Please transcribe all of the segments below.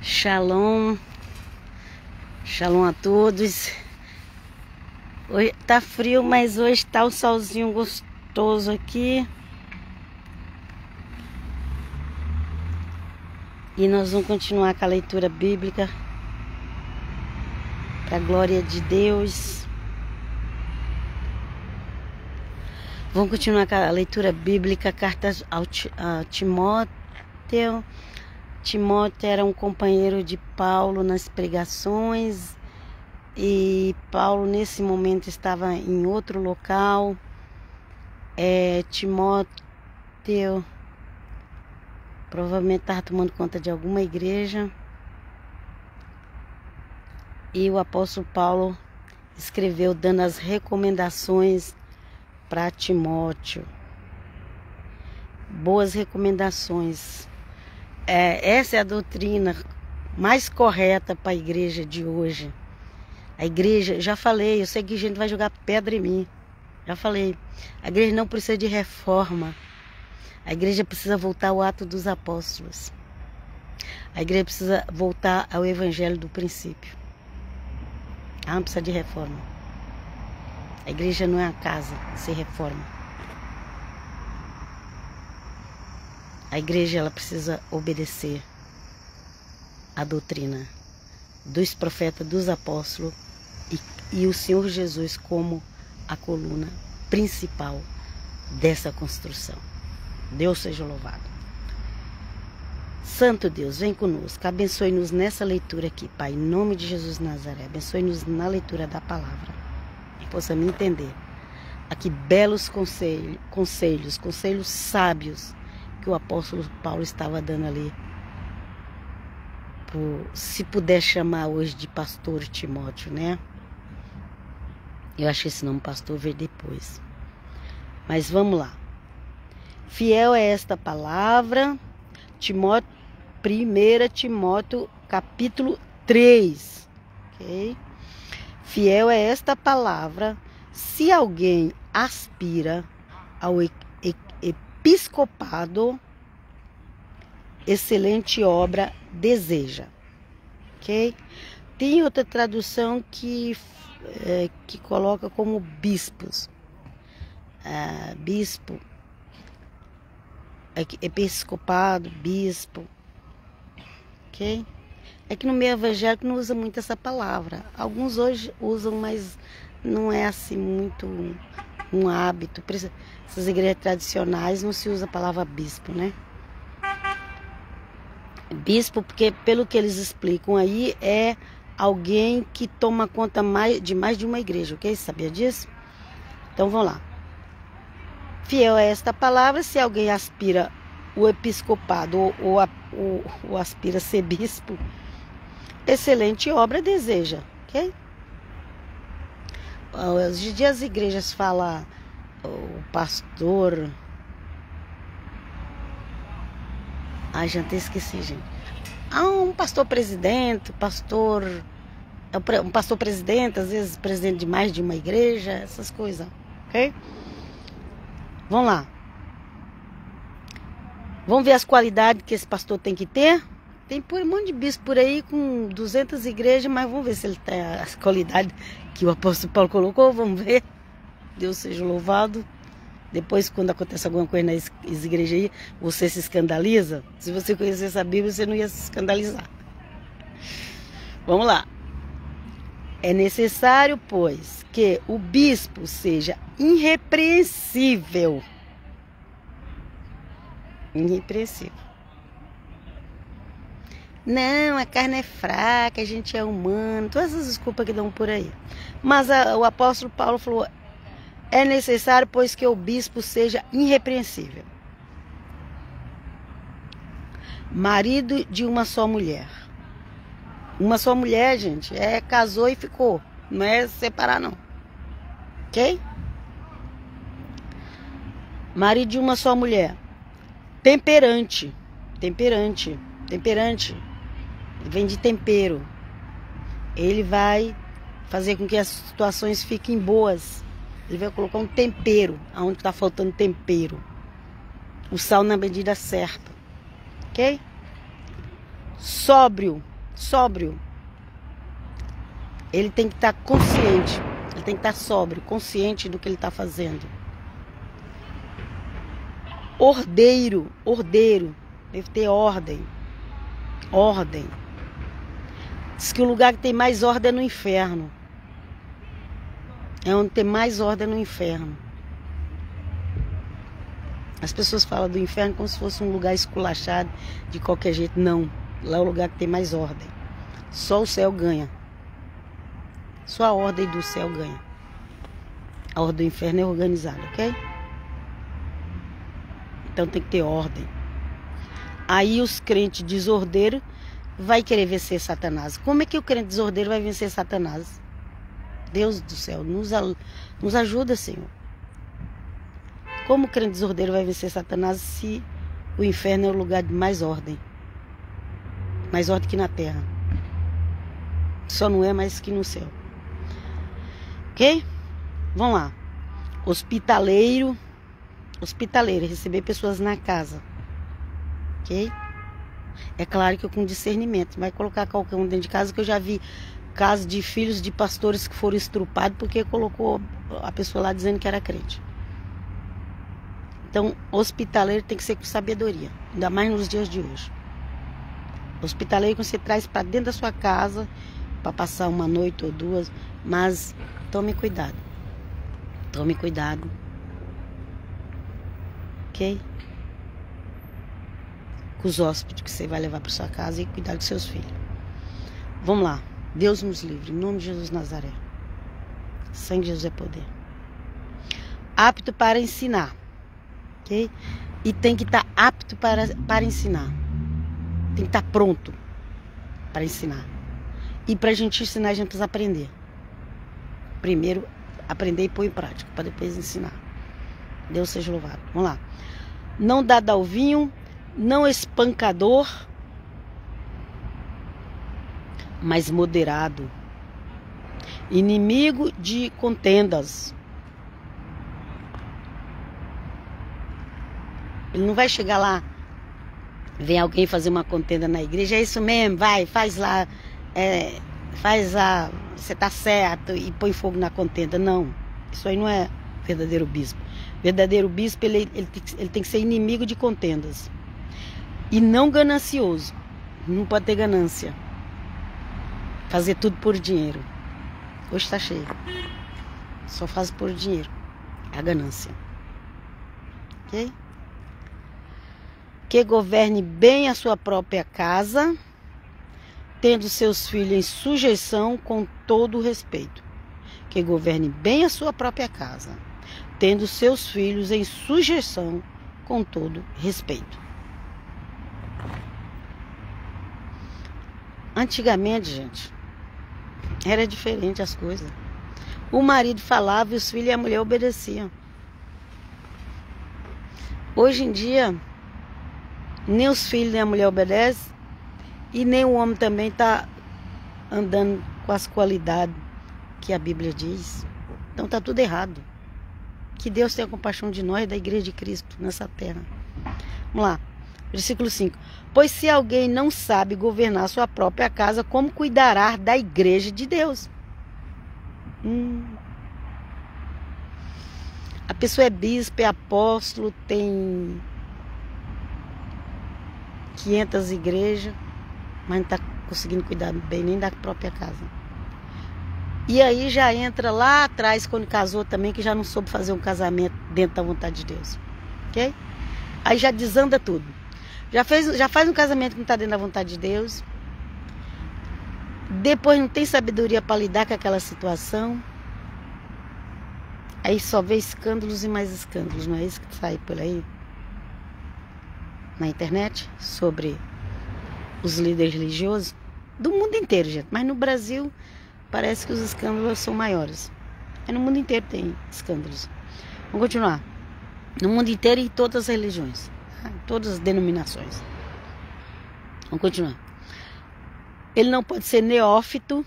Shalom, shalom a todos. Hoje tá frio, mas hoje tá um solzinho gostoso aqui. E nós vamos continuar com a leitura bíblica, para a glória de Deus. Vamos continuar com a leitura bíblica, cartas a Timóteo. Timóteo era um companheiro de Paulo nas pregações e Paulo nesse momento estava em outro local. Timóteo provavelmente estava tomando conta de alguma igreja e o apóstolo Paulo escreveu dando as recomendações para Timóteo. Boas recomendações. Essa é a doutrina mais correta para a igreja de hoje. A igreja, já falei, eu sei que a gente vai jogar pedra em mim. Já falei, a igreja não precisa de reforma. A igreja precisa voltar ao Atos dos Apóstolos. A igreja precisa voltar ao evangelho do princípio. Ela não precisa de reforma. A igreja não é a casa sem reforma. A igreja ela precisa obedecer a doutrina dos profetas, dos apóstolos e o Senhor Jesus como a coluna principal dessa construção. Deus seja louvado. Santo Deus, vem conosco, abençoe-nos nessa leitura aqui, Pai, em nome de Jesus de Nazaré. Abençoe-nos na leitura da palavra, que possamos entender aqui belos conselhos sábios que o apóstolo Paulo estava dando ali, se puder chamar hoje de pastor Timóteo, né? Eu acho que esse nome pastor veio depois. Mas vamos lá. Fiel é esta palavra, 1 Timóteo capítulo 3. Okay? Fiel é esta palavra, se alguém aspira ao episcopado, excelente obra deseja. Ok? Tem outra tradução que coloca como bispos. Bispo, episcopado, bispo. Ok? É que no meio evangélico não usa muito essa palavra. Alguns hoje usam, mas não é assim muito um hábito. Essas igrejas tradicionais não se usa a palavra bispo, né? Bispo, porque pelo que eles explicam aí, é alguém que toma conta de mais de uma igreja, ok? Sabia disso? Então vamos lá. Fiel é esta palavra, se alguém aspira o episcopado ou aspira a ser bispo, excelente obra deseja, ok? Hoje em dia as igrejas falam o pastor... já até esqueci, gente. Um pastor presidente, um pastor presidente, às vezes presidente de mais de uma igreja, essas coisas, ok? Vamos lá. Vamos ver as qualidades que esse pastor tem que ter. Tem um monte de bispo por aí com 200 igrejas, mas vamos ver se ele tem as qualidades que o apóstolo Paulo colocou. Vamos ver. Deus seja louvado. Depois, quando acontece alguma coisa nas igrejas aí, você se escandaliza. Se você conhecesse a Bíblia, você não ia se escandalizar. Vamos lá. É necessário, pois, que o bispo seja irrepreensível. Irrepreensível. Não, a carne é fraca, a gente é humano. Todas essas desculpas que dão por aí. Mas o apóstolo Paulo falou... É necessário, pois, que o bispo seja irrepreensível. Marido de uma só mulher. Uma só mulher, gente, casou e ficou. Não é separar, não. Ok? Marido de uma só mulher. Temperante. Ele vem de tempero. Ele vai fazer com que as situações fiquem boas. Ele vai colocar um tempero, aonde está faltando tempero. O sal na medida certa. Ok? Sóbrio. sóbrio. Ele tem que estar consciente. Ele tem que estar sóbrio, consciente do que ele está fazendo. Ordeiro. Deve ter ordem. Ordem. Diz que o lugar que tem mais ordem é no inferno. É onde tem mais ordem no inferno. As pessoas falam do inferno como se fosse um lugar esculachado de qualquer jeito. Não. Lá é o lugar que tem mais ordem. Só o céu ganha. Só a ordem do céu ganha. A ordem do inferno é organizada, ok? Então tem que ter ordem. Aí os crentes desordeiros vai querer vencer Satanás. Como é que o crente desordeiro vai vencer Satanás? Deus do céu, nos ajuda, Senhor. Como o crente desordeiro vai vencer Satanás se o inferno é o lugar de mais ordem? Mais ordem que na terra. Só não é mais que no céu. Ok? Vamos lá. Hospitaleiro, receber pessoas na casa. Ok? É claro que eu com discernimento. Vai colocar qualquer um dentro de casa, que eu já vi casos de filhos de pastores que foram estrupados porque colocou a pessoa lá dizendo que era crente. Então, hospitaleiro tem que ser com sabedoria. Ainda mais nos dias de hoje. Hospitaleiro que você traz para dentro da sua casa para passar uma noite ou duas. Mas tome cuidado. Tome cuidado. Ok? Com os hóspedes que você vai levar para sua casa e cuidar dos seus filhos. Vamos lá. Deus nos livre. Em nome de Jesus Nazaré. Sangue de Jesus é poder. Apto para ensinar. Ok? E tem que estar apto para ensinar. Tem que estar pronto para ensinar. E para a gente ensinar, a gente precisa aprender. Primeiro, aprender e pôr em prática, para depois ensinar. Deus seja louvado. Vamos lá. Não dado ao vinho, não espancador, mas moderado. Inimigo de contendas. Ele não vai chegar lá, vem alguém fazer uma contenda na igreja, é isso mesmo, vai, faz lá, você tá certo, e põe fogo na contenda. Não, isso aí não é verdadeiro bispo. Verdadeiro bispo, ele tem que ser inimigo de contendas. E não ganancioso. Não pode ter ganância. Fazer tudo por dinheiro. Hoje está cheio. Só faz por dinheiro. É a ganância. Ok? Que governe bem a sua própria casa, tendo seus filhos em sujeição com todo o respeito. Que governe bem a sua própria casa, tendo seus filhos em sujeição com todo respeito. Antigamente, gente, era diferente as coisas. O marido falava e os filhos e a mulher obedeciam. Hoje em dia, nem os filhos nem a mulher obedecem e nem o homem também está andando com as qualidades que a Bíblia diz. Então está tudo errado. Que Deus tenha compaixão de nós, da Igreja de Cristo, nessa terra. Vamos lá. Versículo 5. Pois se alguém não sabe governar sua própria casa, como cuidará da igreja de Deus? A pessoa é bispo, é apóstolo, tem 500 igrejas, mas não está conseguindo cuidar bem nem da própria casa. E aí já entra lá atrás, quando casou também, que já não soube fazer um casamento dentro da vontade de Deus. Ok? Aí já desanda tudo. Já faz um casamento que não está dentro da vontade de Deus. Depois não tem sabedoria para lidar com aquela situação. Aí só vê escândalos e mais escândalos. Não é isso que sai por aí na internet sobre os líderes religiosos do mundo inteiro, gente. Mas no Brasil parece que os escândalos são maiores. Mas no mundo inteiro tem escândalos. Vamos continuar. No mundo inteiro e em todas as religiões. Todas as denominações. Vamos continuar. Ele não pode ser neófito,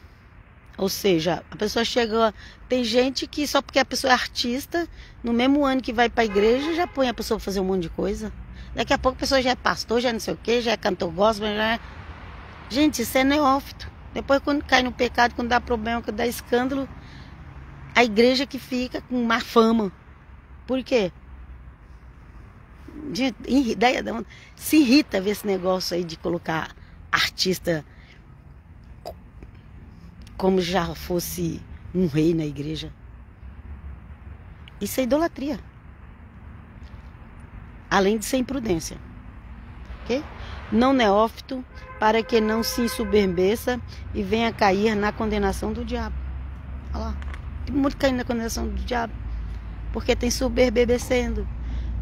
ou seja, a pessoa chega. Tem gente que só porque a pessoa é artista, no mesmo ano que vai para a igreja, já põe a pessoa para fazer um monte de coisa. Daqui a pouco a pessoa já é pastor, já é não sei o que, já é cantor gospel, já é... Gente, isso é neófito. Depois, quando cai no pecado, quando dá problema, quando dá escândalo, a igreja que fica com má fama. Por quê? Gente, se irrita ver esse negócio aí de colocar artista como já fosse um rei na igreja. Isso é idolatria. Além de ser imprudência. Ok? Não neófito, para que não se ensoberbeça e venha cair na condenação do diabo. Olha lá. Tem muito caindo na condenação do diabo. Porque tem soberbecendo.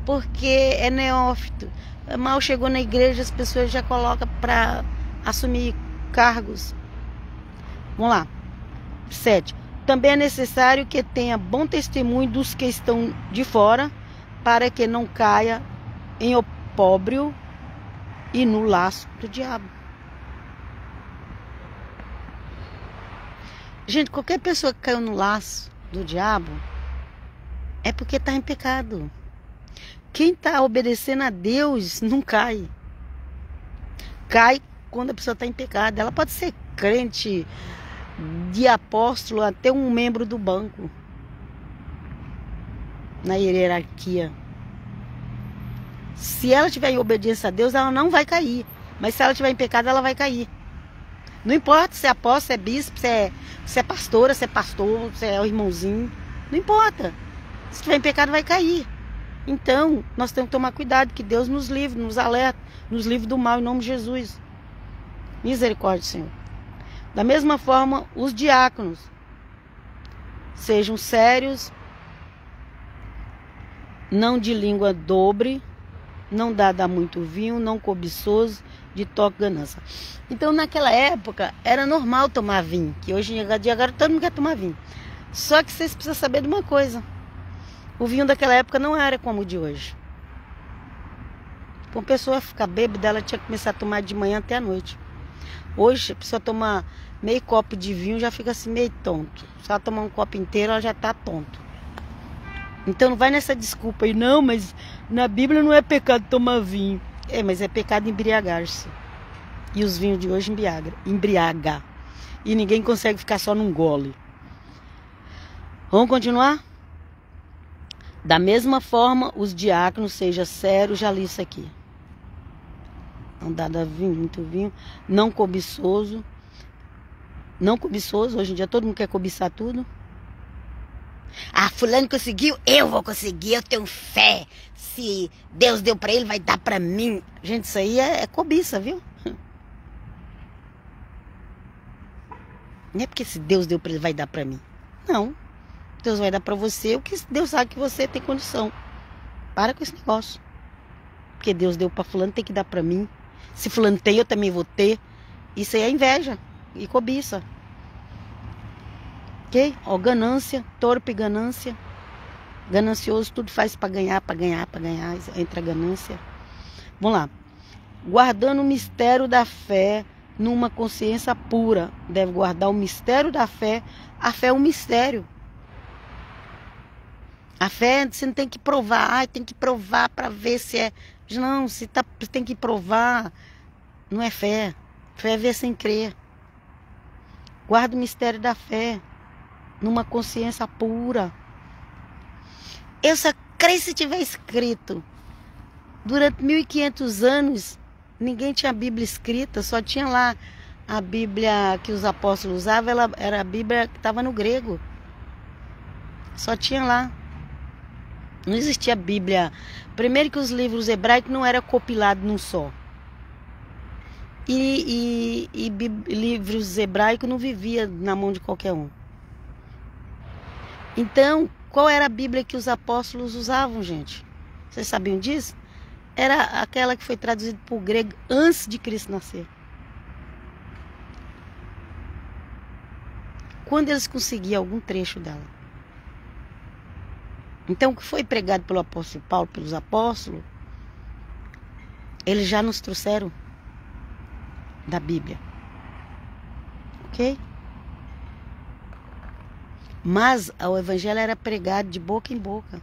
Porque é neófito. Mal chegou na igreja, as pessoas já colocam para assumir cargos. Vamos lá. 7. Também é necessário que tenha bom testemunho dos que estão de fora, para que não caia em opróbrio e no laço do diabo. Gente, qualquer pessoa que caiu no laço do diabo é porque está em pecado. Quem está obedecendo a Deus não cai. Cai quando a pessoa está em pecado. Ela pode ser crente, de apóstolo, até um membro do banco. Na hierarquia. Se ela tiver em obediência a Deus, ela não vai cair. Mas se ela tiver em pecado, ela vai cair. Não importa se é apóstolo, se é bispo, se é pastora, se é pastor, se é o irmãozinho. Não importa. Se tiver em pecado, vai cair. Então, nós temos que tomar cuidado, que Deus nos livre, nos alerta, nos livre do mal, em nome de Jesus. Misericórdia, Senhor. Da mesma forma, os diáconos sejam sérios, não de língua dobre, não dado a muito vinho, não cobiçoso, de toque ganância. Então, naquela época, era normal tomar vinho, que hoje em dia agora todo mundo quer tomar vinho. Só que vocês precisam saber de uma coisa. O vinho daquela época não era como o de hoje. Para uma pessoa ficar bêbada, ela tinha que começar a tomar de manhã até a noite. Hoje, a pessoa toma meio copo de vinho, já fica assim meio tonto. Se ela tomar um copo inteiro, ela já está tonto. Então não vai nessa desculpa aí, não, mas na Bíblia não é pecado tomar vinho. É, mas é pecado embriagar-se. E os vinhos de hoje embriaga. E ninguém consegue ficar só num gole. Vamos continuar? Da mesma forma, os diáconos, seja sério, já li isso aqui. Não dado a vinho, muito vinho. Não cobiçoso. Não cobiçoso, hoje em dia todo mundo quer cobiçar tudo. Ah, fulano conseguiu, eu vou conseguir, eu tenho fé. Se Deus deu pra ele, vai dar pra mim. Gente, isso aí é cobiça, viu? Não é porque se Deus deu pra ele, vai dar pra mim. Não. Deus vai dar pra você o que Deus sabe que você tem condição. Para com esse negócio. Porque Deus deu pra fulano, tem que dar pra mim. Se fulano tem, eu também vou ter. Isso aí é inveja e cobiça. Ok? Ó, ganância, torpe ganância. Ganancioso, tudo faz pra ganhar, pra ganhar, pra ganhar. Entra a ganância. Vamos lá. Guardando o mistério da fé numa consciência pura. Deve guardar o mistério da fé. A fé é um mistério. A fé, você não tem que provar. Ai, tem que provar para ver se é. Não, se tem que provar, não é fé. Fé é ver sem crer. Guarda o mistério da fé numa consciência pura. Eu só creio se tiver escrito. Durante 1500 anos, ninguém tinha a Bíblia escrita, só tinha lá a Bíblia que os apóstolos usavam, ela era a Bíblia que estava no grego. Só tinha lá. Não existia Bíblia. Primeiro que os livros hebraicos não eram compilados num só. E livros hebraicos não vivia na mão de qualquer um. Então, qual era a Bíblia que os apóstolos usavam, gente? Vocês sabiam disso? Era aquela que foi traduzida para o grego antes de Cristo nascer. Quando eles conseguiam algum trecho dela. Então, o que foi pregado pelo apóstolo Paulo, pelos apóstolos, eles já nos trouxeram da Bíblia. Ok? Mas o evangelho era pregado de boca em boca.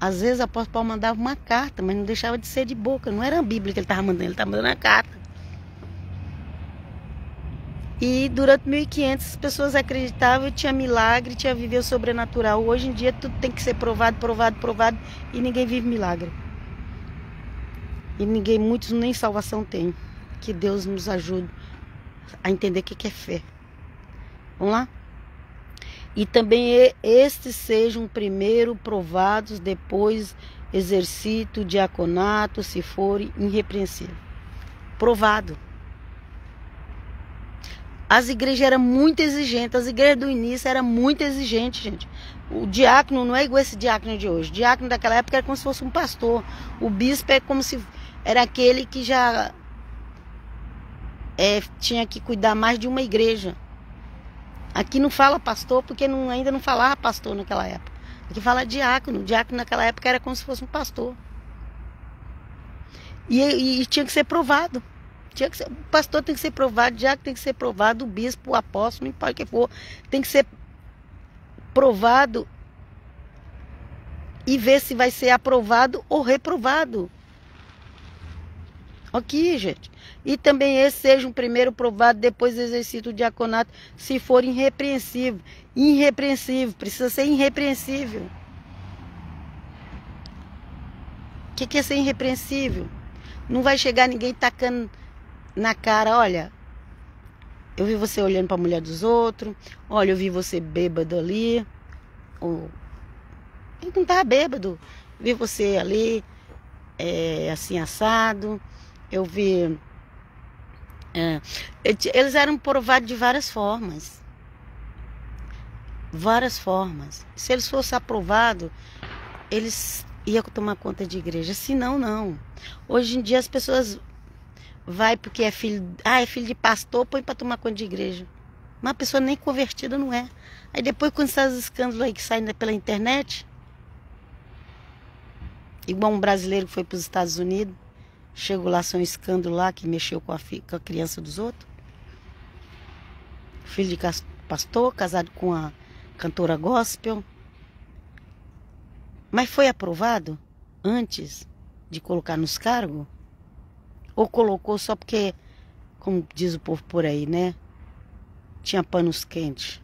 Às vezes o apóstolo Paulo mandava uma carta, mas não deixava de ser de boca. Não era a Bíblia que ele estava mandando a carta. E durante 1500 as pessoas acreditavam, tinha milagre, tinha viver o sobrenatural. Hoje em dia tudo tem que ser provado, provado, provado, e ninguém vive milagre. E muitos nem salvação têm. Que Deus nos ajude a entender o que é fé. Vamos lá? E também estes sejam primeiro provados, depois exercito o diaconato, se forem irrepreensíveis. Provado. As igrejas eram muito exigentes, as igrejas do início eram muito exigentes, gente. O diácono não é igual esse diácono de hoje. O diácono daquela época era como se fosse um pastor. O bispo é como se era aquele que já tinha que cuidar mais de uma igreja. Aqui não fala pastor porque ainda não falava pastor naquela época. Aqui fala diácono. O diácono naquela época era como se fosse um pastor. E tinha que ser provado. O pastor tem que ser provado, o diácono tem que ser provado, o bispo, o apóstolo, não importa o que for, tem que ser provado e ver se vai ser aprovado ou reprovado. Ok, gente? E também esse seja um primeiro provado, depois exercita o diaconato, se for irrepreensível. Irrepreensível, precisa ser irrepreensível. O que é ser irrepreensível? Não vai chegar ninguém tacando na cara, olha, eu vi você olhando para a mulher dos outros, olha, eu vi você bêbado ali, ou ele não estava bêbado, vi você ali, assim assado, eu vi, eles eram provados de várias formas, se eles fossem aprovados, eles iam tomar conta de igreja, se não, não. Hoje em dia as pessoas vai porque é filho de pastor, põe para tomar conta de igreja. Mas a pessoa nem convertida não é. Aí depois quando sai os escândalos aí que saem pela internet, igual um brasileiro que foi para os Estados Unidos, chegou lá, saiu um escândalo lá que mexeu com a criança dos outros. Filho de pastor, casado com a cantora gospel. Mas foi aprovado antes de colocar nos cargos? Ou colocou só porque, como diz o povo por aí, né? Tinha panos quentes.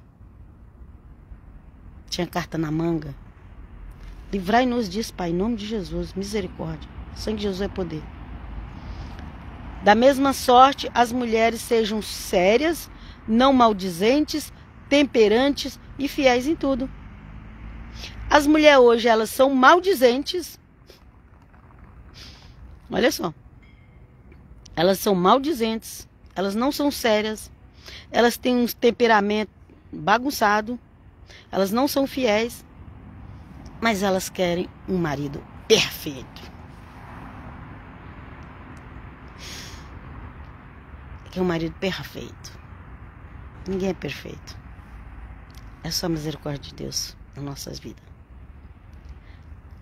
Tinha carta na manga. Livrai-nos disso, Pai, em nome de Jesus. Misericórdia. O sangue de Jesus é poder. Da mesma sorte, as mulheres sejam sérias, não maldizentes, temperantes e fiéis em tudo. As mulheres hoje, elas são maldizentes. Olha só. Elas são maldizentes, elas não são sérias, elas têm um temperamento bagunçado, elas não são fiéis, mas elas querem um marido perfeito. Quer um marido perfeito. Ninguém é perfeito. É só a misericórdia de Deus nas nossas vidas.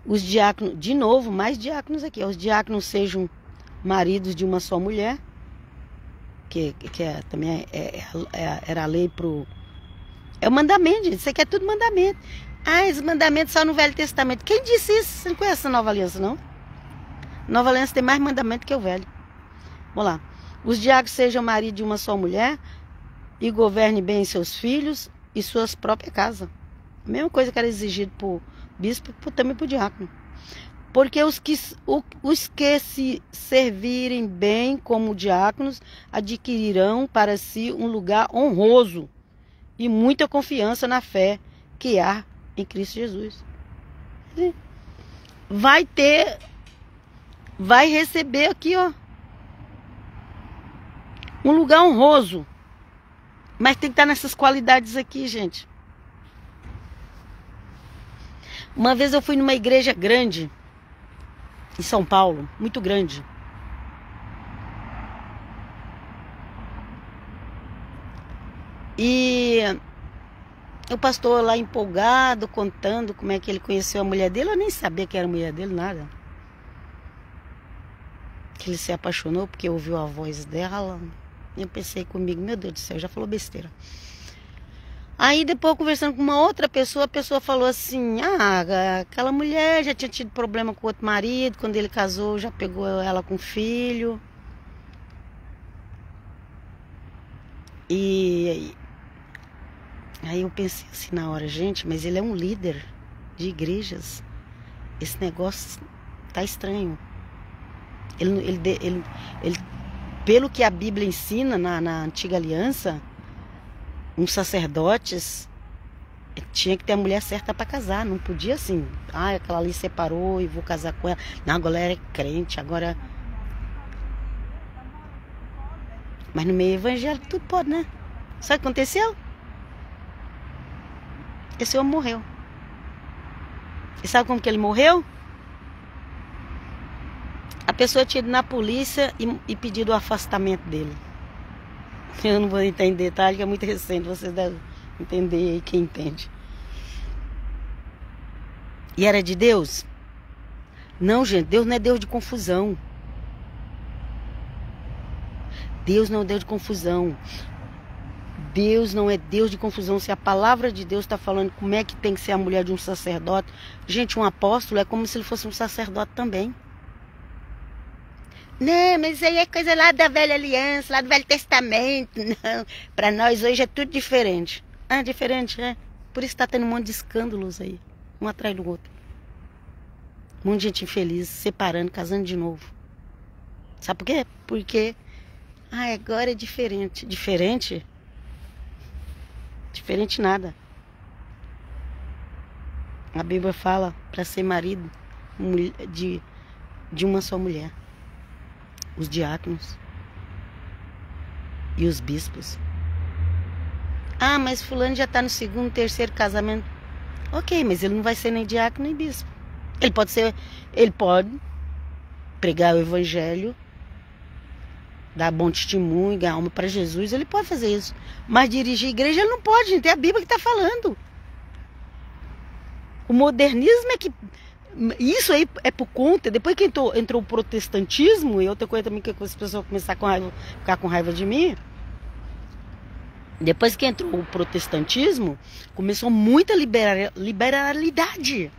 Os diáconos, de novo, mais diáconos aqui, os diáconos sejam maridos de uma só mulher, que também era a lei pro... É o mandamento, gente. Isso aqui é tudo mandamento. Esse mandamento só no Velho Testamento. Quem disse isso? Você não conhece a Nova Aliança, não? Nova Aliança tem mais mandamento que o Velho. Vamos lá. Os diáconos sejam maridos de uma só mulher e governem bem seus filhos e suas próprias casas. A mesma coisa que era exigido por bispo, também por diácono. Porque os que se servirem bem como diáconos adquirirão para si um lugar honroso e muita confiança na fé que há em Cristo Jesus. Vai receber aqui, ó, um lugar honroso. Mas tem que estar nessas qualidades aqui, gente. Uma vez eu fui numa igreja grande em São Paulo, muito grande. E o pastor lá empolgado, contando como é que ele conheceu a mulher dele. Eu nem sabia que era a mulher dele, nada. Que ele se apaixonou porque ouviu a voz dela. Eu pensei comigo, meu Deus do céu, já falou besteira. Aí depois, conversando com uma outra pessoa, a pessoa falou assim, aquela mulher já tinha tido problema com outro marido, quando ele casou já pegou ela com filho. E aí eu pensei assim na hora, gente, mas ele é um líder de igrejas. Esse negócio tá estranho. Ele, pelo que a Bíblia ensina na Antiga Aliança, uns sacerdotes tinha que ter a mulher certa para casar. Não podia assim, aquela ali separou e vou casar com ela. Não, agora ela é crente, agora... Mas no meio evangélico tudo pode, né? Sabe o que aconteceu? Esse homem morreu. E sabe como que ele morreu? A pessoa tinha ido na polícia e pedido o afastamento dele. Eu não vou entrar em detalhe, que é muito recente, vocês devem entender aí, quem entende. E era de Deus? Não, gente, Deus não é Deus de confusão. Deus não é Deus de confusão. Deus não é Deus de confusão. Se a palavra de Deus está falando como é que tem que ser a mulher de um sacerdote, gente, um apóstolo é como se ele fosse um sacerdote também. Não, mas isso aí é coisa lá da velha aliança, lá do Velho Testamento. Não, para nós hoje é tudo diferente. Diferente, é. Por isso está tendo um monte de escândalos aí, um atrás do outro. Um monte de gente infeliz, separando, casando de novo. Sabe por quê? Porque, agora é diferente. Diferente? Diferente nada. A Bíblia fala para ser marido de uma só mulher. Os diáconos e os bispos. Mas fulano já está no segundo, terceiro casamento. Ok, mas ele não vai ser nem diácono nem bispo. Ele pode pregar o evangelho, dar bom testemunho, ganhar alma para Jesus, ele pode fazer isso. Mas dirigir a igreja ele não pode, gente. É a Bíblia que está falando. O modernismo é que... Isso aí é por conta... Depois que entrou o protestantismo, e outra coisa também que as pessoas começaram a ficar com raiva de mim... Depois que entrou o protestantismo, começou muita liberalidade.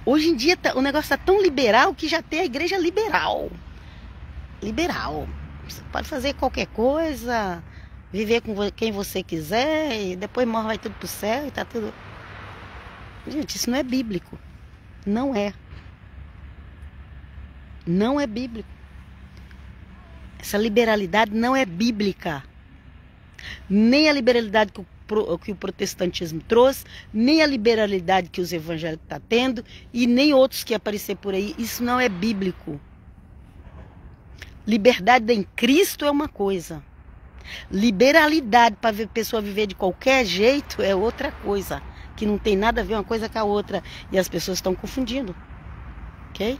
Hoje em dia o negócio está tão liberal que já tem a igreja liberal. Liberal. Você pode fazer qualquer coisa, viver com quem você quiser, e depois morre, vai tudo pro céu e tá tudo... Gente, isso não é bíblico. Não é. Não é bíblico. Essa liberalidade não é bíblica. Nem a liberalidade que o protestantismo trouxe, nem a liberalidade que os evangélicos estão tendo, e nem outros que aparecer por aí. Isso não é bíblico. Liberdade em Cristo é uma coisa. Liberalidade para a pessoa viver de qualquer jeito é outra coisa. Que não tem nada a ver uma coisa com a outra. E as pessoas estão confundindo. Ok?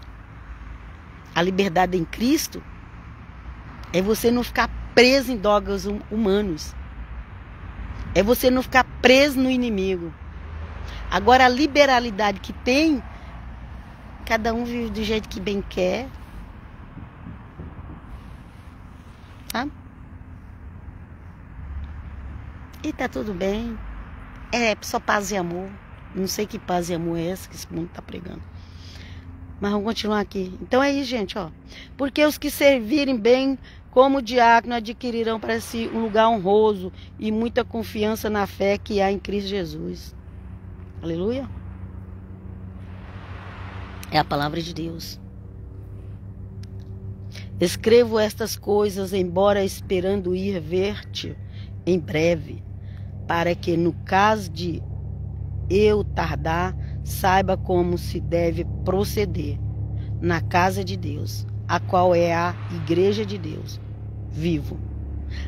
A liberdade em Cristo é você não ficar preso em dogmas humanos. É você não ficar preso no inimigo. Agora a liberalidade que tem, cada um vive do jeito que bem quer. Tá? E tá tudo bem. É só paz e amor. Não sei que paz e amor é essa que esse mundo tá pregando. Mas vamos continuar aqui. Então é isso, gente, ó. Porque os que servirem bem como diácono adquirirão para si um lugar honroso e muita confiança na fé que há em Cristo Jesus. Aleluia. É a palavra de Deus. Escrevo estas coisas, embora esperando ir ver-te em breve, para que no caso de eu tardar, saiba como se deve proceder na casa de Deus, a qual é a igreja de Deus vivo.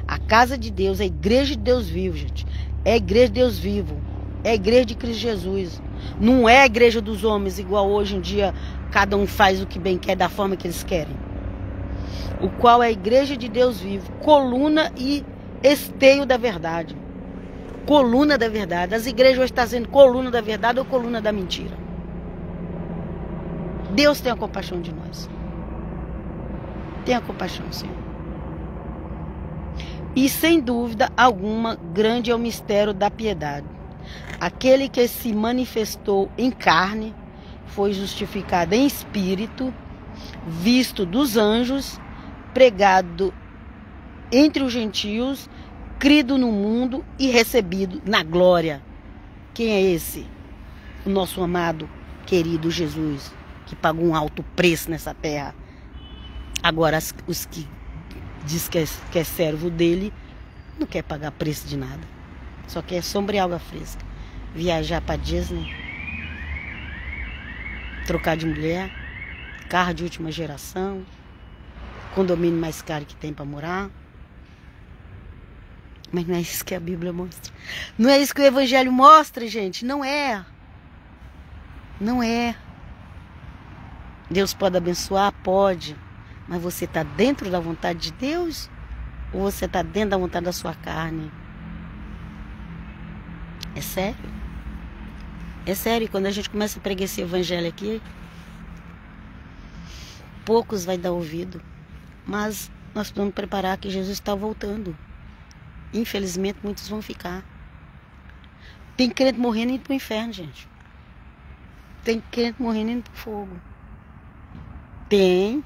A casa de Deus é a igreja de Deus vivo, gente. É a igreja de Deus vivo. É a igreja de Cristo Jesus. Não é a igreja dos homens, igual hoje em dia cada um faz o que bem quer, da forma que eles querem. O qual é a igreja de Deus vivo, coluna e esteio da verdade. Coluna da verdade. As igrejas hoje estão sendo coluna da verdade ou coluna da mentira. Deus tenha compaixão de nós. Tenha compaixão, Senhor. E sem dúvida alguma, grande é o mistério da piedade. Aquele que se manifestou em carne, foi justificado em espírito, visto dos anjos, pregado entre os gentios crido no mundo e recebido na glória. Quem é esse? O nosso amado, querido Jesus, que pagou um alto preço nessa terra. Agora, os que diz que é servo dele, não quer pagar preço de nada. Só quer sombra e água fresca. Viajar para Disney, trocar de mulher, carro de última geração, condomínio mais caro que tem para morar. Mas não é isso que a Bíblia mostra. Não é isso que o Evangelho mostra, gente. Não é. Não é. Deus pode abençoar? Pode. Mas você está dentro da vontade de Deus? Ou você está dentro da vontade da sua carne? É sério. É sério. Quando a gente começa a pregar esse Evangelho aqui, poucos vai dar ouvido. Mas nós podemos preparar que Jesus está voltando. Infelizmente, muitos vão ficar. Tem crente morrendo e indo para o inferno, gente. Tem crente morrendo e indo para o fogo. Tem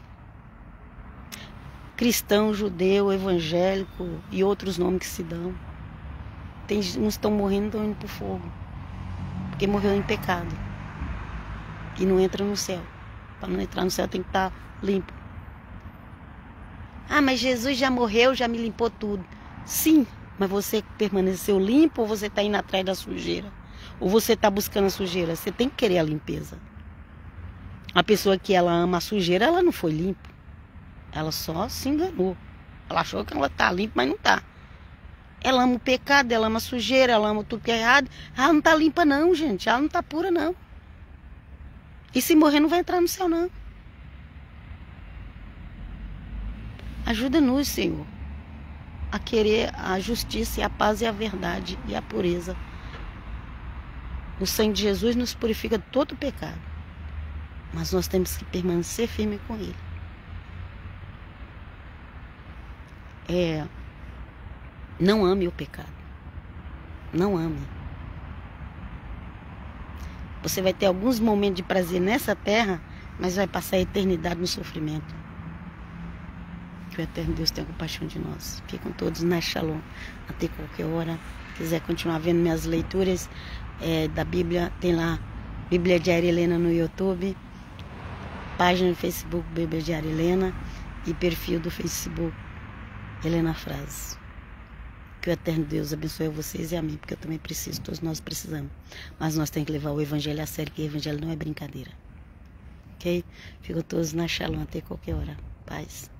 cristão, judeu, evangélico e outros nomes que se dão. Tem uns estão morrendo e estão indo para o fogo. Porque morreu em pecado. E não entra no céu. Para não entrar no céu tem que estar limpo. Ah, mas Jesus já morreu, já me limpou tudo. Sim, mas você permaneceu limpo ou você está indo atrás da sujeira? Ou você está buscando a sujeira? Você tem que querer a limpeza. A pessoa que ela ama a sujeira, ela não foi limpa. Ela só se enganou. Ela achou que ela está limpa, mas não está. Ela ama o pecado, ela ama a sujeira, ela ama tudo que é errado. Ela não está limpa não, gente. Ela não está pura não. E se morrer não vai entrar no céu não. Ajuda-nos, Senhor, a querer a justiça e a paz e a verdade e a pureza. O sangue de Jesus nos purifica de todo o pecado. Mas nós temos que permanecer firme com Ele. Não ame o pecado. Não ame. Você vai ter alguns momentos de prazer nessa terra, mas vai passar a eternidade no sofrimento. Que o eterno Deus tenha compaixão de nós. Ficam todos na Shalom. Até qualquer hora. Quiser continuar vendo minhas leituras da Bíblia, tem lá Bíblia Diária Helena no YouTube, página no Facebook Bíblia Diária Helena e perfil do Facebook Helena Frazes. Que o eterno Deus abençoe vocês e a mim, porque eu também preciso, todos nós precisamos. Mas nós temos que levar o Evangelho a sério, que o Evangelho não é brincadeira. Ok? Ficam todos na Shalom até qualquer hora. Paz.